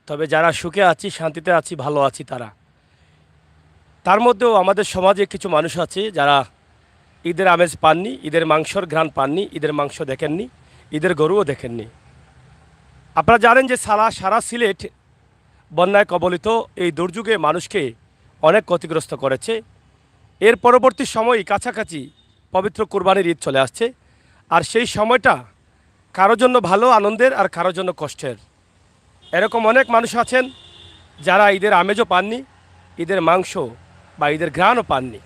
তবে যারা সুখে আছি, শান্তিতে আছি, ভালো আছি তার মধ্যেও আমাদের সমাজে কিছু মানুষ আছে যারা ঈদের আমেজ পাননি, ঈদের মাংসর ঘ্রাণ পাননি, ঈদের মাংস দেখেননি, ঈদের গরুও দেখেননি। আপনারা জানেন যে সারা সিলেট বন্যায় কবলিত এই দুর্যোগে মানুষকে অনেক ক্ষতিগ্রস্ত করেছে। এর পরবর্তী সময় কাছাকাছি পবিত্র কুরবানির ঈদ চলে আসছে, আর সেই সময়টা কারোর জন্য ভালো আনন্দের আর কারোর জন্য কষ্টের। এরকম অনেক মানুষ আছেন যারা ঈদের আমেজও পাননি, ঈদের মাংস বা ঈদের ঘ্রাণও পাননি।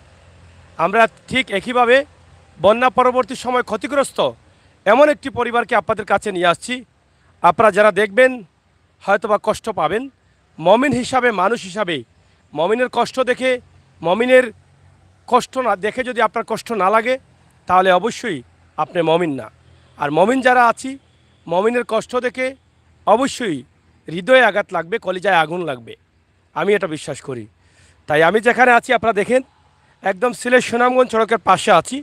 আমরা ঠিক একইভাবে বন্যা পরবর্তী সময় ক্ষতিগ্রস্ত এমন একটি পরিবারকে আপনাদের কাছে নিয়ে আসছি। আপনারা যারা দেখবেন হয়তোবা কষ্ট পাবেন। মমিন হিসাবে, মানুষ হিসাবে মমিনের কষ্ট দেখে, মমিনের কষ্ট না দেখে যদি আপনার কষ্ট না লাগে, তাহলে অবশ্যই আপনি মমিন না। আর মমিন যারা আছি, মমিনের কষ্ট দেখে অবশ্যই হৃদয়ে আঘাত লাগবে, কলিজায় আগুন লাগবে। আমি এটা বিশ্বাস করি। তাই আমি যেখানে আছি আপনারা দেখেন, একদম সিলেট সুনামগঞ্জ সড়কের পাশে আছি।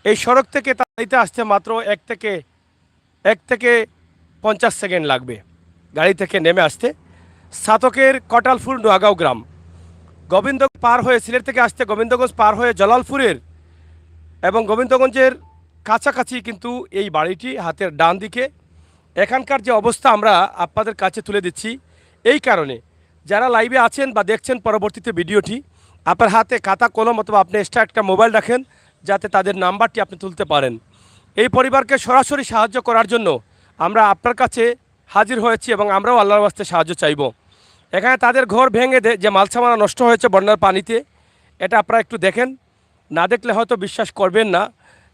এই সড়ক থেকে তাড়িতে আসতে মাত্র এক থেকে 50 সেকেন্ড লাগবে গাড়ি থেকে নেমে আসতে। সাতকের কটালফুল নোয়াগাঁও গ্রাম, গোবিন্দ পার হয়ে সিলেট থেকে আসতে গোবিন্দগঞ্জ পার হয়ে জলালপুরের এবং গোবিন্দগঞ্জের কাছাকাছি কিন্তু এই বাড়িটি, হাতের ডান দিকে। এখানকার যে অবস্থা আমরা আপনাদের কাছে তুলে দিচ্ছি এই কারণে, যারা লাইভে আছেন বা দেখছেন পরবর্তীতে ভিডিওটি, আপনার হাতে খাতা কলম অথবা আপনি এক্সট্রা একটা মোবাইল রাখেন যাতে তাদের নাম্বারটি আপনি তুলতে পারেন। এই পরিবারকে সরাসরি সাহায্য করার জন্য আমরা আপনার কাছে হাজির হয়েছি এবং আমরাও আল্লাহর ওয়াস্তে সাহায্য চাইব। এখানে তাদের ঘর ভেঙে যে মালসামানা নষ্ট হয়েছে বন্যার পানিতে, এটা আপনারা একটু দেখেন। না দেখলে হয়তো বিশ্বাস করবেন না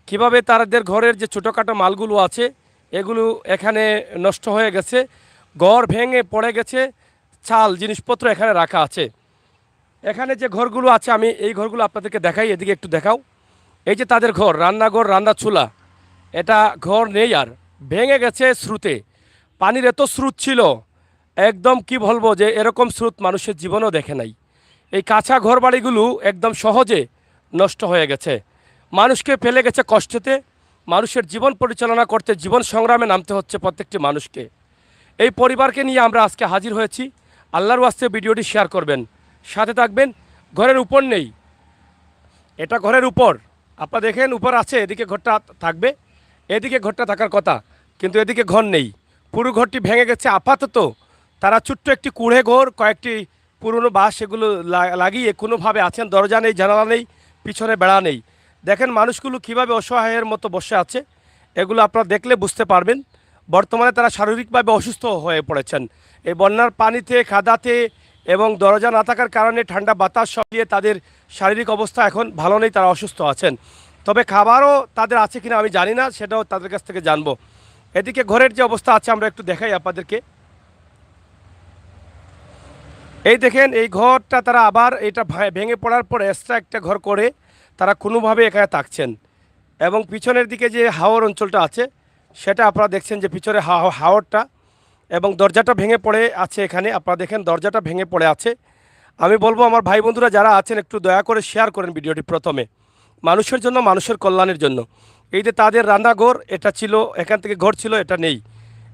কিভাবে তাদের ঘরের যে ছোটোখাটো মালগুলো আছে এগুলো এখানে নষ্ট হয়ে গেছে, ঘর ভেঙে পড়ে গেছে, চাল জিনিসপত্র এখানে রাখা আছে। এখানে যে ঘরগুলো আছে আমি এই ঘরগুলো আপনাদেরকে দেখাই, এদিকে একটু দেখাও। এই যে তাদের ঘর, রান্নাঘর, রান্না চুলা, এটা ঘর নেই আর ভেঙে গেছে স্রোতে। পানির এত স্রোত ছিল, একদম কি বলবো যে এরকম স্রোত মানুষের জীবনেও দেখে নাই। এই কাঁচা ঘর বাড়িগুলো একদম সহজে নষ্ট হয়ে গেছে, মানুষকে ফেলে গেছে কষ্টতে। মানুষের জীবন পরিচালনা করতে জীবন সংগ্রামে নামতে হচ্ছে প্রত্যেকটি মানুষকে। এই পরিবারকে নিয়ে আমরা আজকে হাজির হয়েছি। আল্লাহর ওয়াস্তে ভিডিওটি শেয়ার করবেন, সাথে থাকবেন। ঘরের উপর নেই, এটা ঘরের উপর, আপনারা দেখেন উপর আছে, এদিকে ঘরটা থাকবে, এদিকে ঘরটা থাকার কথা, কিন্তু এদিকে ঘর নেই। পুরো ঘরটি ভেঙে গেছে। আপাতত তারা ছোট্ট একটি কুড়ে ঘর, কয়েকটি পুরনো বাঁশ এগুলো লাগিয়ে কোনোভাবে আছেন। দরজা নেই, জানালা নেই, পিছনে বেড়া নেই। দেখেন মানুষগুলো কীভাবে অসহায়ের মতো বসে আছে, এগুলো আপনারা দেখলে বুঝতে পারবেন। বর্তমানে তারা শারীরিকভাবে অসুস্থ হয়ে পড়েছেন এই বন্যার পানিতে, কাদাতে এবং দরজা না থাকার কারণে ঠান্ডা বাতাস সরিয়ে তাদের শারীরিক অবস্থা এখন ভালো নেই, তারা অসুস্থ আছেন। তবে খাবারও তাদের আছে কিনা আমি জানি না, সেটাও তাদের কাছ থেকে জানবো। এদিকে ঘরের যে অবস্থা আছে আমরা একটু দেখাই আপনাদেরকে। এই দেখেন এই ঘরটা তারা আবার এটা ভেঙে পড়ার পর এক্সট্রা একটা ঘর করে তারা কোনোভাবে এখানে থাকছেন। এবং পিছনের দিকে যে হাওর অঞ্চলটা আছে সেটা আপনারা দেখছেন যে পিছনে হাওরটা এবং দরজাটা ভেঙে পড়ে আছে। এখানে আপনারা দেখেন দরজাটা ভেঙে পড়ে আছে। আমি বলবো আমার ভাই বন্ধুরা যারা আছেন একটু দয়া করে শেয়ার করেন ভিডিওটি, প্রথমে মানুষের জন্য, মানুষের কল্যাণের জন্য। এই যে তাদের রান্নাঘর এটা ছিল, এখান থেকে ঘর ছিল, এটা নেই।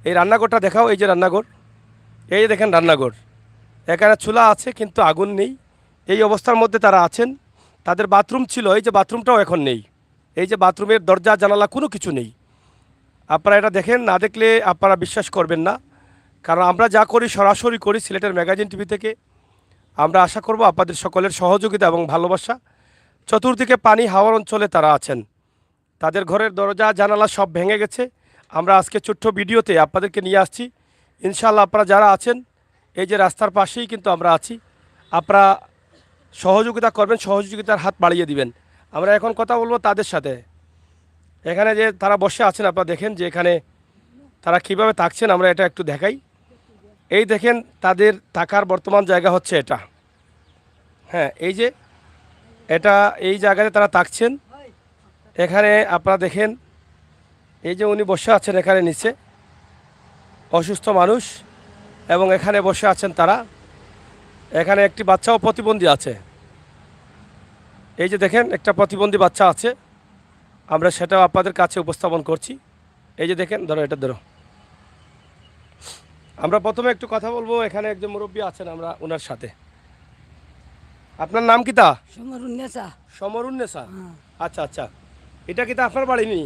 এই রান্নাঘরটা দেখাও, এই যে রান্নাঘর, এই যে দেখেন রান্নাঘর, এখানে চুলা আছে কিন্তু আগুন নেই। এই অবস্থার মধ্যে তারা আছেন। তাদের বাথরুম ছিল, এই যে বাথরুমটাও এখন নেই। এই যে বাথরুমের দরজা জানালা কোনো কিছু নেই। আপনারা এটা দেখেন, না দেখলে আপনারা বিশ্বাস করবেন না। কারণ আমরা যা করি সরাসরি করি সিলেটের ম্যাগাজিন টিভি থেকে। আমরা আশা করব আপনাদের সকলের সহযোগিতা এবং ভালোবাসা। চতুর্দিকে পানি, হাওয়ার অঞ্চলে তারা আছেন, তাদের ঘরের দরজা জানালা সব ভেঙে গেছে। আমরা আজকে ছোট্ট ভিডিওতে আপনাদেরকে নিয়ে আসছি। ইনশাআল্লাহ আপনারা যারা আছেন এই যে রাস্তার পাশেই কিন্তু আমরা আছি, আপনারা সহযোগিতা করবেন, সহযোগিতার হাত বাড়িয়ে দিবেন। আমরা এখন কথা বলবো তাদের সাথে। এখানে যে তারা বসে আছেন আপনারা দেখেন যে এখানে তারা কীভাবে থাকছেন, আমরা এটা একটু দেখাই। এই দেখেন তাদের থাকার বর্তমান জায়গা হচ্ছে এটা। হ্যাঁ, এই যে এটা, এই জায়গাতে তারা থাকছেন। এখানে আপনারা দেখেন এই যে উনি বসে আছেন এখানে নিচে, অসুস্থ মানুষ, এবং এখানে বসে আছেন তারা। এখানে একটি বাচ্চাও প্রতিবন্ধী আছে, এই যে দেখেন একটা প্রতিবন্ধী বাচ্চা আছে, আমরা সেটাও আপনাদের কাছে উপস্থাপন করছি। এই যে দেখেন, ধরো এটা ধরো, আমরা প্রথমে একটু কথা বলবো, এখানে একজন মুরব্বী আছেন, আমরা ওনার সাথে। আপনার নাম কি তা? সমরুন্নেসা। সমরুন্নেসা। হ্যাঁ। আচ্ছা আচ্ছা, এটা কি তা আপনার বাড়ি নি?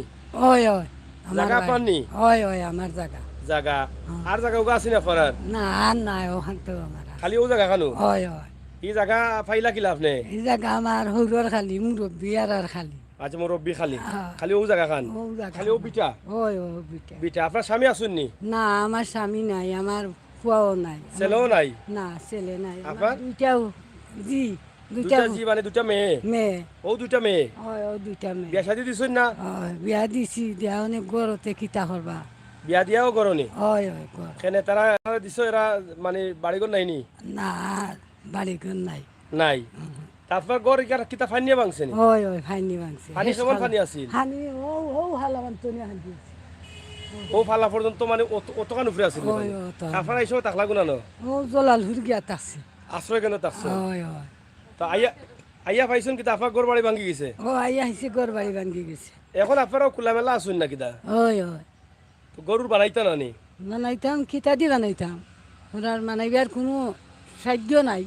ওই ওই আমার জায়গা বাড়ি। আপনার নি? ওই ওই আমার জায়গা। জায়গা হ্যাঁ। আর জায়গা ওগা আছেন আপনার? না আর নাই ওখান তো আমার আর। খালি ও জায়গা খানো? ওই ওই এই জায়গা ফাইলা কিলা আপনি? এই জায়গা আমার হরুর খালি মুরব্বী আর খালি। আচ্ছা মুরব্বী খালি, হ্যাঁ। খালি ও জায়গা খান? ও জায়গা। খালি ও বিটা? ওই ও বিটা। বিটা। আপনার স্বামী আসুন নি? না আমার স্বামী নাই, আমার ফুয়াও নাই। ছেলেও নাই? না ছেলে নাই। আমার আপনার? দুইটাও জি দুইটা দুটা জি মানে দুটা মেয়ে? মেয়ে। ও দুটা মেয়ে। ওই ও দুইটা মেয়ে। বিয়া শাদি দিছুন না? ওই বিয়া দিছি, দিয়া অনেক গরতে কিতা করবা। বিয়া দিয়াও করনি? ওই ওই গর। কেনে তারা দিছো, এরা মানে বাড়িঘর নাইনি? না আর বাড়ি ঘর নাই। নাই। তারপর গড় কিতা ফানিয়ে ভাঙছে নি? ওই ওই ফাইনি ভাঙছে। পানি সমান পানি আছিল? হানি ও ও হালাবান তো নি হানি। ও ফালা পর্যন্ত মানে অতখান উপরে আছিল? ওই ও তো। আপনারা এই সময় তাকলা গুনানো ও জলাল হুর গিয়া তাকছে। আশ্রয় কেন তাকছো? ওই ওই তো আইয়া আইয়া পাইছুন কিতা আপনার গড় বাড়ি ভাঙি গেছে? ও আইয়া হিসে ঘর বাড়ি ভাঙ্গি গেছে। এখন আপনারাও খোলামেলা আসুন না কিতা? ওই ওই তো গরুর বানাইতা না নি? বানাইতাম কিতা দি বানাইতাম, ওরার মানাইবার কোনো সাহায্য নাই।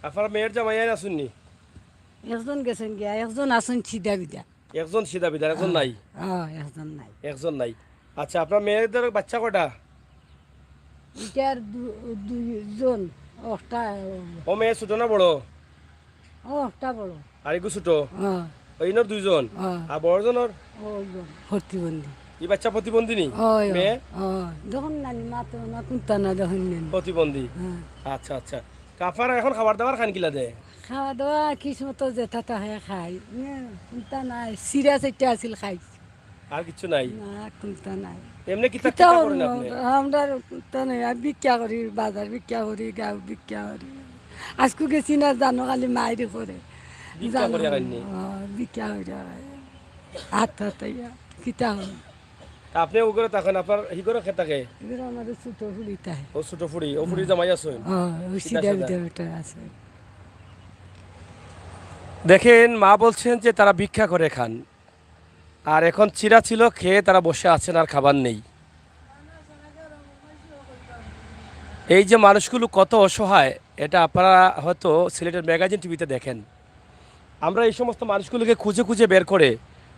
আপনারা মেয়ের জামাই আসুন নি? একজন গেছেন গিয়া, একজন আসুন ছিদা বিদা। একজন সিধা বিধার, একজন নাই? একজন নাই। একজন নাই। আচ্ছা আপনার মেয়েদের বাচ্চা কটা? এটার দুইজন। একটা ও মেয়ে ছোট না বড়? একটা বড়। আর এগু ছোট? ও ওইনর দুইজন। আর বড়জনের ওইজন ভর্তিবন্দি। এই বাচ্চা প্রতিবন্ধী নি? ওই মেয়ে যখন নানি মাতো না কুন্তা না যখন নেন। প্রতিবন্ধী। আচ্ছা আচ্ছা, আপনারা এখন খাবার দাবার খান কিলা দে? খাওয়া দাওয়া কিছু যেটা তাহে খাই, কুন্তা নাই। সিরা চারটা আছিল খাই। আর কিছু নাই? না কুন্তা নাই। এমনি কিতা কিতা কিতা করেন আপনি? আমরা কুন্তা নাই, ভিক্ষা করি, বাজার ভিক্ষা করি, গাঁও ভিক্ষা করি। আজকু গেছি না জানো খালি মাইরে করে। ভিক্ষা করে আননি? ভিক্ষা করে হাত হাতাইয়া কিতা হল। তা আপনি ও করে থাকেন, আপনার হি করে খেয়ে থাকে? এগুলো আমাদের ছোট ফুলিতা। ও ছোট ফুড়ি, ও ফুড়ি জামাই আসুন? ওই সিধা ভিতরে আছে। দেখেন মা বলছেন যে তারা ভিক্ষা করে খান, আর এখন চিরা ছিল খেয়ে তারা বসে আছেন, আর খাবার নেই। এই যে মানুষগুলো কত অসহায়, এটা আপনারা হয়তো সিলেটের ম্যাগাজিন টিভিতে দেখেন। আমরা এই সমস্ত মানুষগুলোকে খুঁজে খুঁজে বের করে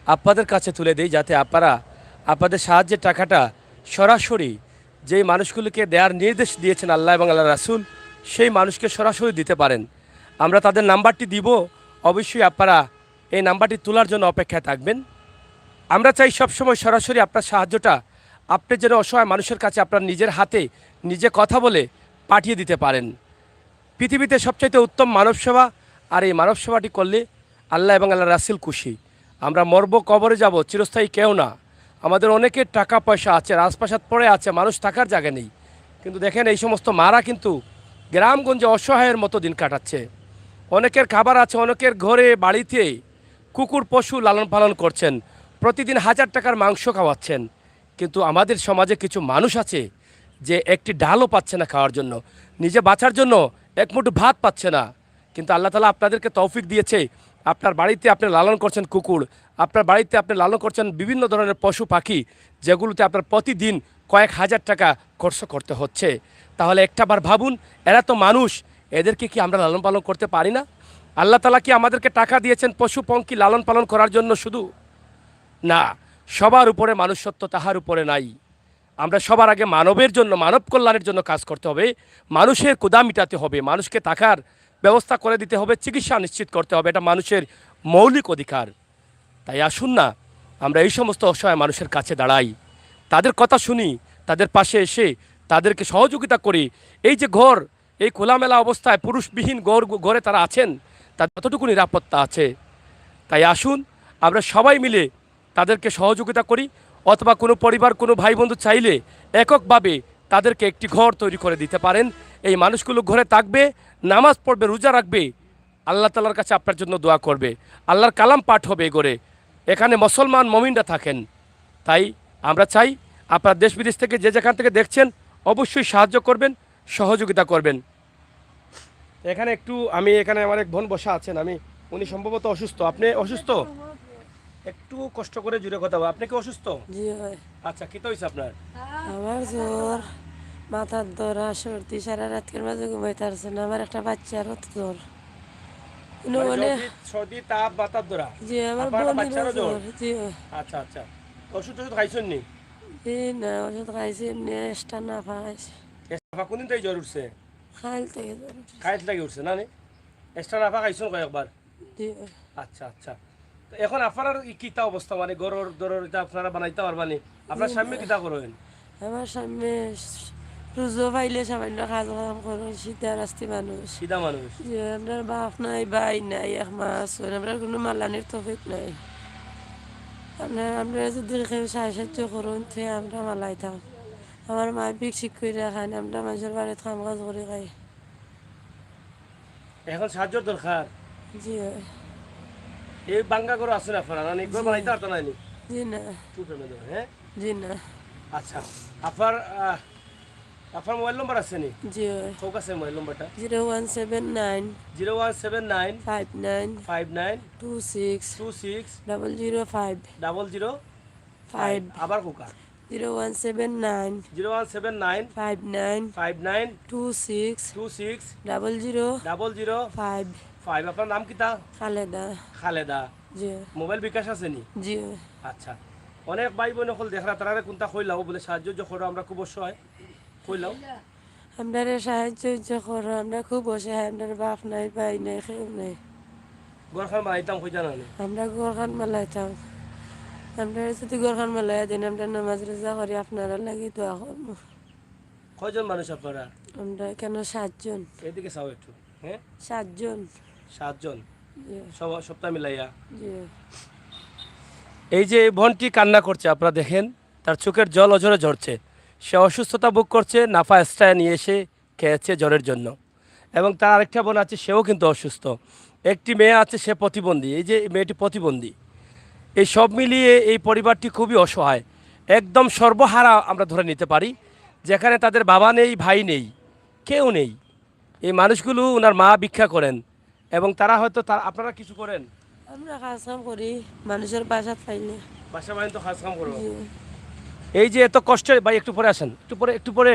আপনাদের কাছে তুলে দিই, যাতে আপনারা আপনাদের সাহায্যের টাকাটা সরাসরি যেই মানুষগুলোকে দেওয়ার নির্দেশ দিয়েছেন আল্লাহ এবং আল্লাহ রাসূল, সেই মানুষকে সরাসরি দিতে পারেন। আমরা তাদের নাম্বারটি দিব, অবশ্যই আপনারা এই নাম্বারটি তোলার জন্য অপেক্ষায় থাকবেন। আমরা চাই সবসময় সরাসরি আপনার সাহায্যটা আপনি যেন অসহায় মানুষের কাছে আপনার নিজের হাতে নিজে কথা বলে পাঠিয়ে দিতে পারেন। পৃথিবীতে সবচাইতে উত্তম মানব সেবা, আর এই মানব সেবাটি করলে আল্লাহ এবং আল্লাহ রাসূল খুশি। আমরা মরব, কবরে যাব, চিরস্থায়ী কেউ না। আমাদের অনেকের টাকা পয়সা আছে, রাজপ্রাসাদ পড়ে আছে, মানুষ থাকার জায়গা নেই, কিন্তু দেখেন এই সমস্ত মারা কিন্তু গ্রামগঞ্জে অসহায়ের মতো দিন কাটাচ্ছে। অনেকের খাবার আছে, অনেকের ঘরে বাড়িতে কুকুর পশু লালন পালন করছেন, প্রতিদিন 1000 টাকার মাংস খাওয়াচ্ছেন, কিন্তু আমাদের সমাজে কিছু মানুষ আছে যে একটি ডালও পাচ্ছে না খাওয়ার জন্য, নিজে বাঁচার জন্য এক মুঠো ভাত পাচ্ছে না। কিন্তু আল্লাহ তাআলা আপনাদেরকে তৌফিক দিয়েছে, আপনার বাড়িতে আপনি লালন করছেন কুকুর, আপনার বাড়িতে আপনি লালন করছেন বিভিন্ন ধরনের পশু পাখি, যেগুলোতে আপনার প্রতিদিন কয়েক হাজার টাকা খরচ করতে হচ্ছে। তাহলে একটাবার ভাবুন, এরা তো মানুষ, এদেরকে কি আমরা লালন পালন করতে পারি না? আল্লাহ তাআলা কি আমাদেরকে টাকা দিয়েছেন পশু পঙ্খী লালন পালন করার জন্য শুধু? না, সবার উপরে মানুষত্ব তাহার উপরে নাই। আমরা সবার আগে মানবের জন্য, মানব কল্যাণের জন্য কাজ করতে হবে, মানুষের ক্ষুধা মিটাতে হবে, মানুষকে থাকার ব্যবস্থা করে দিতে হবে, চিকিৎসা নিশ্চিত করতে হবে, এটা মানুষের মৌলিক অধিকার। তাই আসুন না আমরা এই সমস্ত অসহায় মানুষের কাছে দাঁড়াই, তাদের কথা শুনি, তাদের পাশে এসে তাদেরকে সহযোগিতা করি। এই যে ঘর, এই খোলামেলা অবস্থায় পুরুষবিহীন ঘরে তারা আছেন, তার কতটুকু নিরাপত্তা আছে? তাই আসুন আমরা সবাই মিলে তাদেরকে সহযোগিতা করি, অথবা কোনো পরিবার, কোনো ভাই বন্ধু চাইলে এককভাবে তাদেরকে একটি ঘর তৈরি করে দিতে পারেন। এই মানুষগুলো ঘরে থাকবে, নামাজ পড়বে, রোজা রাখবে, আল্লাহ তাআলার কাছে আপনার জন্য দোয়া করবে, আল্লাহর কালাম পাঠ হবে ঘরে। এখানে মুসলমান মুমিনরা থাকেন। তাই আমরা চাই আপনার দেশ বিদেশ থেকে যে যেখান থেকে দেখছেন অবশ্যই সাহায্য করবেন, সহযোগিতা করবেন। এখানে এখানে আমার এক বোন বসা আছেন, উনি সম্ভবত অসুস্থ। আপনি অসুস্থ? একটু কষ্ট করে জুড়ে কথা বল। আপনি কি অসুস্থ? জি ভাই। আচ্ছা, কি তো হয়েছে আপনার? আমার জ্বর, মাথার ধরা সর্দি সারা রাতের মাঝে ঘুমাইতে পারছে না আমার একটা বাচ্চারও তো জ্বর মানে মানে সর্দি তাপ বাতার দ্বারা জি আমার আপনার একটা বোনেরও বাচ্চারও জ্বর? জ্বর জি আচ্ছা আচ্ছা, ওষুধ টষুধ খাইছেন নি? জি না ওষুধ খাইছি এমনি এক্সট্রা না খাইছি এস্টাফা কোনদিন থেকে জ্বর উঠছে? খাইল থেকে জ্বর উঠেছে। খাইত লাগে উঠছে না নি? এক্সট্রা নাফা খাইছেন কয়েকবার? জি আচ্ছা আচ্ছা, তো এখন আপনার কিতা অবস্থা, মানে গরর দরর এটা আপনারা বানাইতে পারবানি? আপনার স্বামী কিতা করেন? আমার সামনে রুজো পাইলে সামান্য কাজ কাম করো শীতে রাস্তি মানুষ সিধা মানুষ? যে আমরা বাপ নাই ভাই নাই এক মাস আমরা কোনো মালানির তফিক নাই আমরা যদি কেউ সাহায্য করুন সে আমরা মালাইতাম আমার মা বিক্সিক করে খান আমরা মানুষের বাড়িতে কাম কাজ করে খাই এখন সাহায্য দরকার। জি এই বাঙ্গা গরু আছে না আপনারা, না নি? গরু বানাইতে পারতো না নি? জি না হ্যাঁ জি না আচ্ছা, আপনার আপনার মোবাইল নম্বর আছে নি? জি কোক আছে মোবাইল নম্বরটা? 0179 0179 59 59 26 26 005 00 5 আবার কোকা 0179 0179 59 59 26 26 00 00 5 5। আপনার নাম কিতা? খালেদা খালেদা। জি মোবাইল বিকাশ আছে নি? জি আচ্ছা, অনেক ভাই বোন হল দেখরা তারা কোনটা কইলাও বলে সাহায্য যে করো আমরা খুব অসহায় কইলাও। আমরা সাহায্য করো আমরা খুব অসহায় আমরা বাপ নাই ভাই নাই কেউ নাই গরখান বানাইতাম কই জানা নি? আমরা গরখান মালাইতাম আমরা যদি গরখান মালাই দিন আমরা নামাজ রোজা করি আপনারা লাগি দোয়া করবো কয়জন মানুষ আপনারা? আমরা কেন 7 জন এদিকে চাও একটু। হ্যাঁ 7 জন 7 জন, জি সব সপ্তাহ মিলাইয়া। জি এই যে বোনটি কান্না করছে আপনারা দেখেন, তার চোখের জল অঝরে ঝরছে। সে অসুস্থতা ভোগ করছে, নাফা এক্সট্রা নিয়ে এসে খেয়েছে জ্বরের জন্য। এবং তার আরেকটা বোন আছে, সেও কিন্তু অসুস্থ। একটি মেয়ে আছে, সে প্রতিবন্ধী। এই যে মেয়েটি প্রতিবন্ধী। এই সব মিলিয়ে এই পরিবারটি খুবই অসহায়, একদম সর্বহারা আমরা ধরে নিতে পারি, যেখানে তাদের বাবা নেই, ভাই নেই, কেউ নেই। এই মানুষগুলো ওনার মা ভিক্ষা করেন এবং তারা হয়তো আপনারা কিছু করেন? আমরা কাজ কাম করি মানুষের বাসা পাইলে বাসা বাড়ি তো কাজ কাম করবো। জি এই যে এত কষ্ট, ভাই একটু পরে আসেন, একটু পরে একটু পরে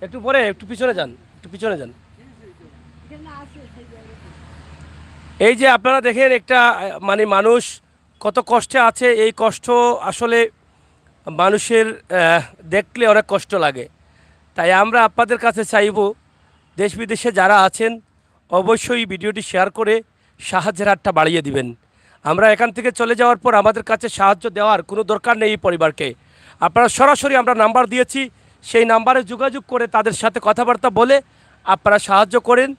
একটু পরে একটু পিছনে যান, একটু পিছনে যান। এই যে আপনারা দেখেন একটা মানে মানুষ কত কষ্টে আছে, এই কষ্ট আসলে মানুষের দেখলে অনেক কষ্ট লাগে। তাই আমরা আপনাদের কাছে চাইব, দেশ বিদেশে যারা আছেন অবশ্যই ভিডিওটি শেয়ার করে সাহায্যের হাতটা বাড়িয়ে দিবেন। আমরা এখান থেকে চলে যাওয়ার পর আমাদের কাছে সাহায্য দেওয়ার কোনো দরকার নেই এই পরিবারকে। আপনারা সরাসরি আমরা নাম্বার দিয়েছি, সেই নাম্বারে যোগাযোগ করে তাদের সাথে কথাবার্তা বলে আপনারা সাহায্য করেন।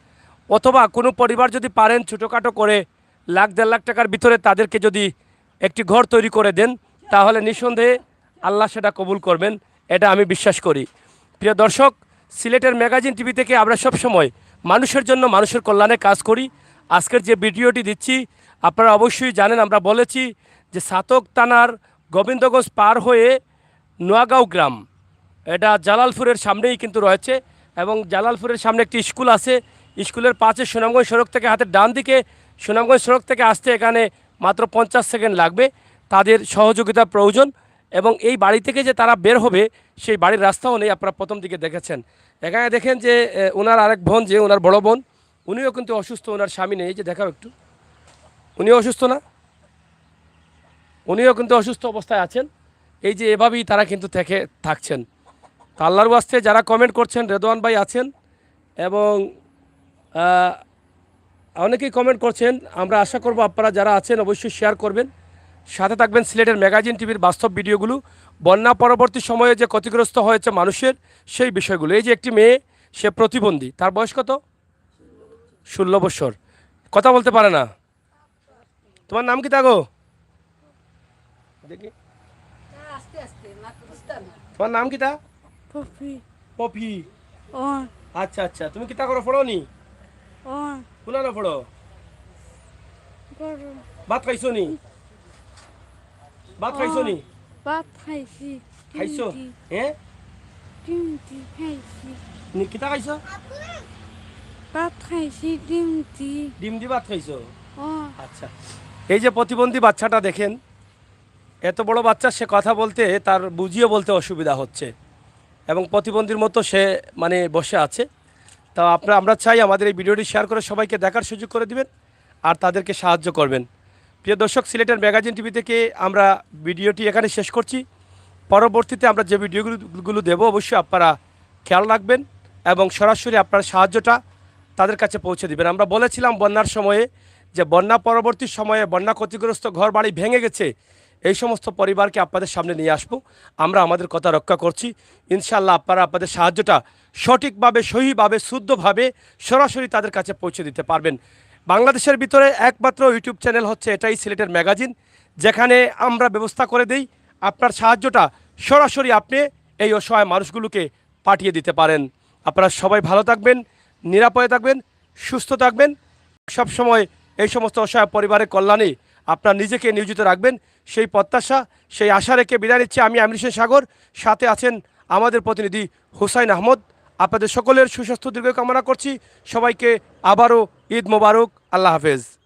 অথবা কোনো পরিবার যদি পারেন ছোটোখাটো করে 1-1.5 লাখ টাকার ভিতরে তাদেরকে যদি একটি ঘর তৈরি করে দেন, তাহলে নিঃসন্দেহে আল্লাহ সেটা কবুল করবেন, এটা আমি বিশ্বাস করি। প্রিয় দর্শক, সিলেটের ম্যাগাজিন টিভি থেকে আমরা সব সময় মানুষের জন্য মানুষের কল্যাণে কাজ করি। আজকের যে ভিডিওটি দিচ্ছি আপনারা অবশ্যই জানেন, আমরা বলেছি যে সাতক থানার গোবিন্দগঞ্জ পার হয়ে নোয়াগাঁও গ্রাম, এটা জালালপুরের সামনেই কিন্তু রয়েছে। এবং জালালপুরের সামনে একটি স্কুল আছে, স্কুলের পাশে সুনামগঞ্জ সড়ক থেকে হাতের ডান দিকে, সুনামগঞ্জ সড়ক থেকে আসতে এখানে মাত্র 50 সেকেন্ড লাগবে। তাদের সহযোগিতা প্রয়োজন। এবং এই বাড়ি থেকে যে তারা বের হবে সেই বাড়ির রাস্তাও নেই, আপনারা প্রথম দিকে দেখেছেন। এখানে দেখেন যে ওনার আরেক বোন, যে ওনার বড় বোন, উনিও কিন্তু অসুস্থ, ওনার স্বামী নেই। এই যে দেখাও একটু, উনিও অসুস্থ না? উনিও কিন্তু অসুস্থ অবস্থায় আছেন। এই যে এভাবেই তারা কিন্তু থাকছেন। তো আল্লাহর ওয়াস্তে যারা কমেন্ট করছেন, রেদওয়ান ভাই আছেন এবং অনেকেই কমেন্ট করছেন। আমরা আশা করব আপনারা যারা আছেন অবশ্যই শেয়ার করবেন, সাথে থাকবেন সিলেটের ম্যাগাজিন টিভির বাস্তব ভিডিওগুলো, বন্যা পরবর্তী সময়ে যে ক্ষতিগ্রস্ত হয়েছে মানুষের সেই বিষয়গুলো। এই যে একটি মেয়ে, সে প্রতিবন্ধী, তার বয়স কত? 16 বছর, কথা বলতে পারে না। তোমার নাম কি তাগো? দেখি তোমার নাম কি তা? Poppy poppy. ও আচ্ছা আচ্ছা, তুমি কিতা করো, পড়ো নি? ও কোনা না পড়ো? গরু ভাত খাইছো নি? ভাত খাইছো নি? ভাত খাইছি খাইছো? হ্যাঁ, ডিমটি খাইছি নি কিতা খাইছো? ভাত খাইছি ডিমটি ডিম দি ভাত খাইছো? ও আচ্ছা, এই যে প্রতিবন্ধী বাচ্চাটা দেখেন, এত বড় বাচ্চা, সে কথা বলতে তার বুঝিয়ে বলতে অসুবিধা হচ্ছে। এবং প্রতিবন্ধীর মতো সে মানে বসে আছে। তা আমরা চাই আমাদের এই ভিডিওটি শেয়ার করে সবাইকে দেখার সুযোগ করে দিবেন আর তাদেরকে সাহায্য করবেন। প্রিয় দর্শক, সিলেটের ম্যাগাজিন টিভি থেকে আমরা ভিডিওটি এখানে শেষ করছি। পরবর্তীতে আমরা যে ভিডিওগুলো দেবো অবশ্যই আপনারা খেয়াল রাখবেন এবং সরাসরি আপনার সাহায্যটা তাদের কাছে পৌঁছে দিবেন। আমরা বলেছিলাম বন্যার সময়ে যে বন্যা পরবর্তী সময়ে বন্যা ক্ষতিগ্রস্ত ঘর বাড়ি ভেঙে গেছে এই সমস্ত পরিবারকে আপনাদের সামনে নিয়ে আসবো। আমরা আমাদের কথা রক্ষা করছি। ইনশাআল্লাহ আপনারা আপনাদের সাহায্যটা সঠিকভাবে, সহিভাবে, শুদ্ধভাবে সরাসরি তাদের কাছে পৌঁছে দিতে পারবেন। বাংলাদেশের ভিতরে একমাত্র ইউটিউব চ্যানেল হচ্ছে এটাই, সিলেটের ম্যাগাজিন, যেখানে আমরা ব্যবস্থা করে দিই আপনার সাহায্যটা সরাসরি আপনি এই অসহায় মানুষগুলোকে পাঠিয়ে দিতে পারেন। আপনারা সবাই ভালো থাকবেন, নিরাপদে থাকবেন, সুস্থ থাকবেন। সব সময় এই সমস্ত অসহায় পরিবারের কল্যাণে আপনার নিজেকে নিয়োজিত রাখবেন, সেই প্রত্যাশা, সেই আশা রেখে বিদায় নিচ্ছি আমি আমির হোসেন সাগর। সাথে আছেন আমাদের প্রতিনিধি হুসাইন আহমদ। আপনাদের সকলের সুস্বাস্থ্য দীর্ঘ কামনা করছি। সবাইকে আবারও ঈদ মোবারক। আল্লাহ হাফেজ।